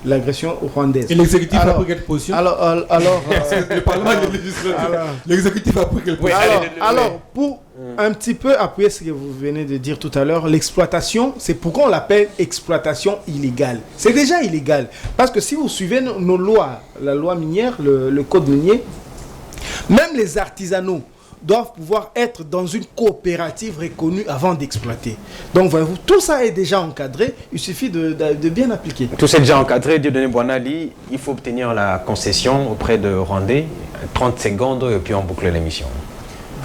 l'agression rwandaise. Et l'exécutif a pris quelle position? Le Parlement et le législatif. L'exécutif a pris quelle position? Alors, pour un petit peu appuyer ce que vous venez de dire tout à l'heure, l'exploitation, c'est pourquoi on l'appelle exploitation illégale. C'est déjà illégal. Parce que si vous suivez nos lois, la loi minière, le code minier, même les artisanaux doivent pouvoir être dans une coopérative reconnue avant d'exploiter. Donc, voyez-vous, tout ça est déjà encadré, il suffit de bien appliquer. Tout ça est déjà encadré, Dieudonné Bouanali, il faut obtenir la concession auprès de Rwandais. 30 secondes et puis on boucle l'émission.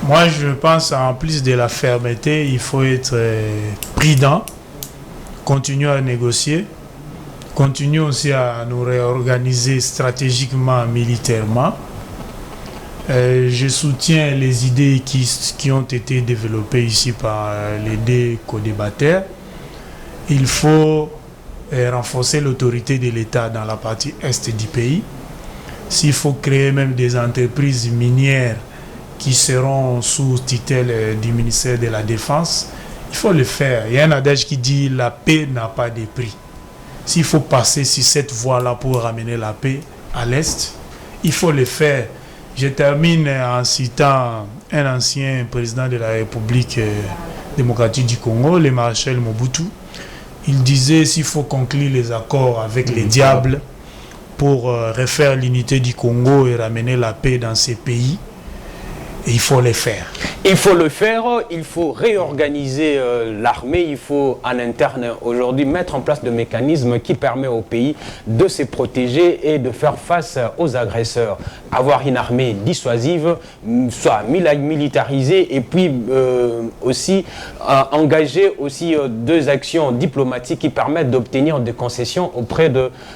Moi, je pense, en plus de la fermeté, il faut être prudent, continuer à négocier, continuer aussi à nous réorganiser stratégiquement, militairement. Je soutiens les idées qui ont été développées ici par les deux co-débatteurs. Il faut renforcer l'autorité de l'État dans la partie est du pays. S'il faut créer même des entreprises minières qui seront sous tutelle du ministère de la Défense, il faut le faire. Il y a un adage qui dit « la paix n'a pas de prix ». S'il faut passer sur cette voie-là pour ramener la paix à l'Est, il faut le faire. Je termine en citant un ancien président de la République démocratique du Congo, le maréchal Mobutu. Il disait s'il faut conclure les accords avec les diables pour refaire l'unité du Congo et ramener la paix dans ces pays, et il faut le faire. Il faut le faire, il faut réorganiser l'armée, il faut en interne aujourd'hui mettre en place des mécanismes qui permettent au pays de se protéger et de faire face aux agresseurs. Avoir une armée dissuasive, soit militarisée et puis aussi engager aussi deux actions diplomatiques qui permettent d'obtenir des concessions auprès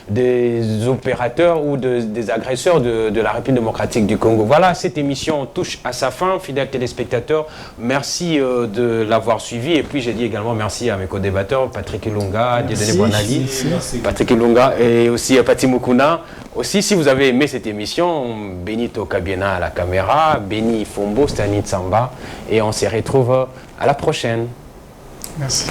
des opérateurs ou des agresseurs de la République démocratique du Congo. Voilà, cette émission touche à sa fin, fidèles téléspectateurs. Merci de l'avoir suivi. Et puis, j'ai dit également merci à mes co-débatteurs, Patrick Ilunga, Dieudonné Bouanali, Patrick Ilunga et aussi Pati Mukuna. Aussi, si vous avez aimé cette émission, Benito Kabiena à la caméra, Béni Fombo, Stani Tsamba. Et on se retrouve à la prochaine. Merci.